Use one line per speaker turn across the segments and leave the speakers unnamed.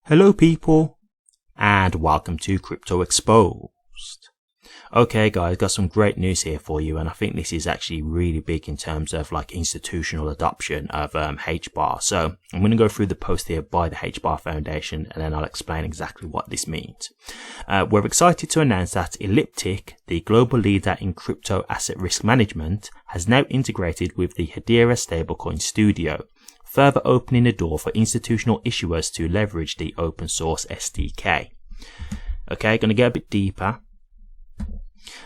Hello people, and welcome to Crypto Exposed. Okay guys, got some great news here for you, and I think this is actually really big in terms of like institutional adoption of HBAR. So I'm going to go through the post here by the HBAR Foundation, and then I'll explain exactly what this means. We're excited to announce that Elliptic, the global leader in crypto asset risk management, has now integrated with the Hedera Stablecoin Studio, further opening the door for institutional issuers to leverage the open source SDK. Okay, going to get a bit deeper.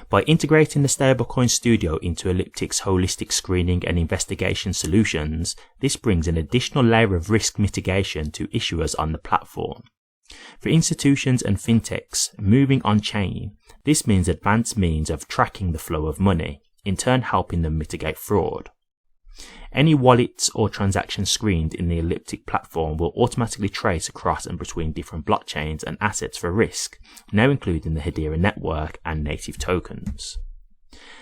By integrating the Stablecoin Studio into Elliptic's holistic screening and investigation solutions, this brings an additional layer of risk mitigation to issuers on the platform. For institutions and fintechs moving on-chain, this means advanced means of tracking the flow of money, in turn helping them mitigate fraud. Any wallets or transactions screened in the Elliptic platform will automatically trace across and between different blockchains and assets for risk, now including the Hedera network and native tokens.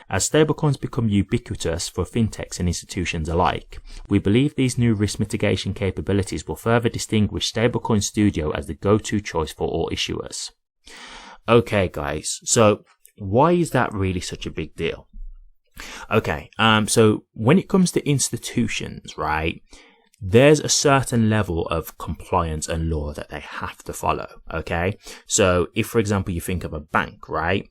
As stablecoins become ubiquitous for fintechs and institutions alike, we believe these new risk mitigation capabilities will further distinguish Stablecoin Studio as the go-to choice for all issuers. Okay guys, so why is that really such a big deal? Okay, so when it comes to institutions, right, there's a certain level of compliance and law that they have to follow, okay? So if, for example, you think of a bank, right?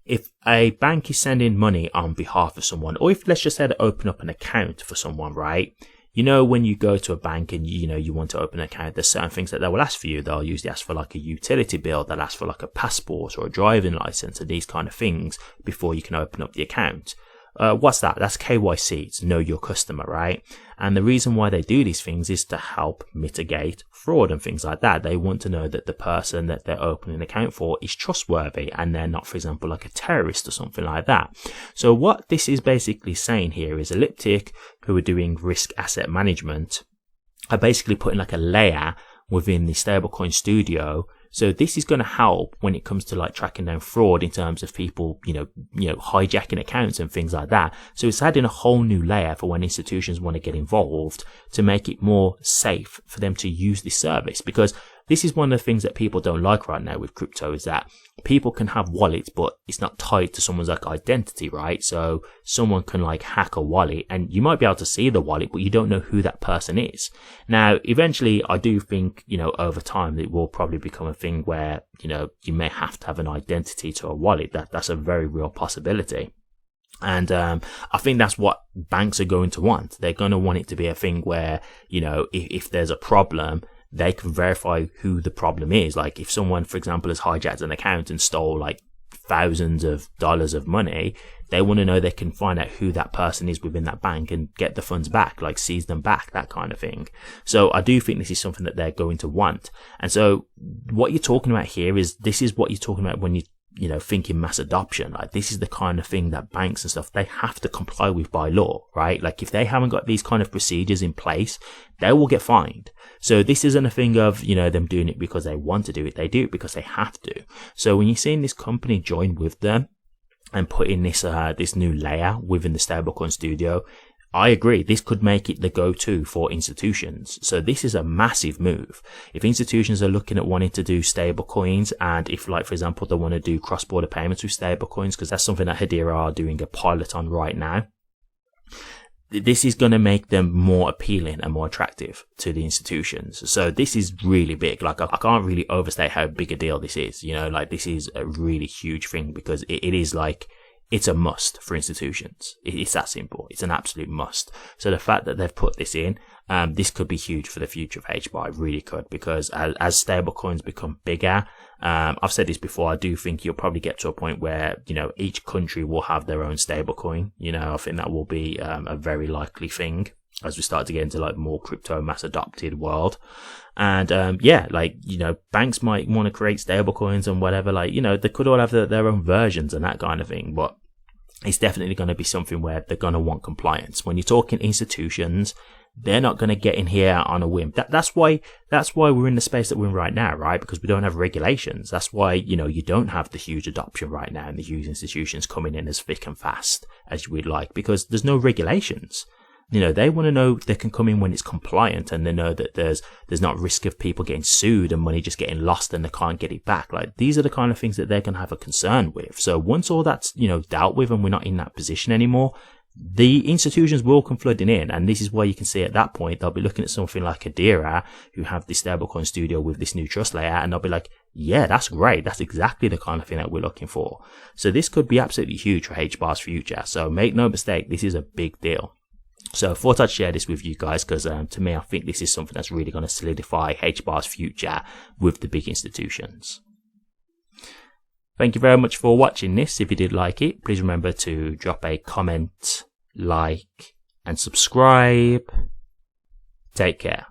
If a bank is sending money on behalf of someone, or if let's just say to open up an account for someone, right? You know, when you go to a bank and you want to open an account, there's certain things that they will ask for you. They'll usually ask for like a utility bill, they'll ask for like a passport or a driving license and these kind of things before you can open up the account. What's that? That's KYC. It's know your customer, right? And the reason why they do these things is to help mitigate fraud and things like that. They want to know that the person that they're opening an account for is trustworthy and they're not, for example, like a terrorist or something like that. So what this is basically saying here is Elliptic, who are doing risk asset management, are basically putting like a layer within the Stablecoin Studio. So this is going to help when it comes to like tracking down fraud in terms of people, hijacking accounts and things like that. So it's adding a whole new layer for when institutions want to get involved to make it more safe for them to use this service. Because this is one of the things that people don't like right now with crypto, is that people can have wallets, but it's not tied to someone's like identity, right? So someone can like hack a wallet and you might be able to see the wallet, but you don't know who that person is. Now, eventually I do think, over time it will probably become a thing where, you may have to have an identity to a wallet. That's a very real possibility. And I think that's what banks are going to want. They're going to want it to be a thing where, if there's a problem, they can verify who the problem is. Like if someone, for example, has hijacked an account and stole like thousands of dollars of money, they want to know they can find out who that person is within that bank and get the funds back, like seize them back, that kind of thing. So I do think this is something that they're going to want. And so what you're talking about here is, this is what you're talking about when you thinking mass adoption. Like this is the kind of thing that banks and stuff, they have to comply with by law, right? Like if they haven't got these kind of procedures in place, they will get fined. So this isn't a thing of, them doing it because they want to do it. They do it because they have to. So when you're seeing this company join with them and put in this new layer within the Stablecoin Studio, I agree, this could make it the go-to for institutions. So this is a massive move. If institutions are looking at wanting to do stable coins, and if, like, for example, they want to do cross-border payments with stable coins, because that's something that Hedera are doing a pilot on right now, this is going to make them more appealing and more attractive to the institutions. So this is really big. Like I can't really overstate how big a deal this is. This is a really huge thing, because it is like, it's a must for institutions. It's that simple. It's an absolute must. So the fact that they've put this in, this could be huge for the future of HBAR. It really could, because as stablecoins become bigger, I've said this before, I do think you'll probably get to a point where, each country will have their own stablecoin. I think that will be a very likely thing as we start to get into like more crypto mass adopted world. And banks might want to create stablecoins and whatever, they could all have their own versions and that kind of thing, but it's definitely going to be something where they're going to want compliance. When you're talking institutions, they're not going to get in here on a whim. That's why we're in the space that we're in right now, right? Because we don't have regulations. That's why, you don't have the huge adoption right now and the huge institutions coming in as thick and fast as you would like, because there's no regulations. You know, they want to know they can come in when it's compliant, and they know that there's not risk of people getting sued and money just getting lost and they can't get it back. Like, these are the kind of things that they're going to have a concern with. So once all that's, you know, dealt with and we're not in that position anymore, the institutions will come flooding in, and this is why you can see at that point they'll be looking at something like Hedera, who have this stablecoin studio with this new trust layer, and they'll be like, yeah, that's great, that's exactly the kind of thing that we're looking for. So this could be absolutely huge for HBAR's future. So make no mistake, this is a big deal. So I thought I'd share this with you guys because to me, I think this is something that's really going to solidify HBAR's future with the big institutions. Thank you very much for watching this. If you did like it, please remember to drop a comment, like, and subscribe. Take care.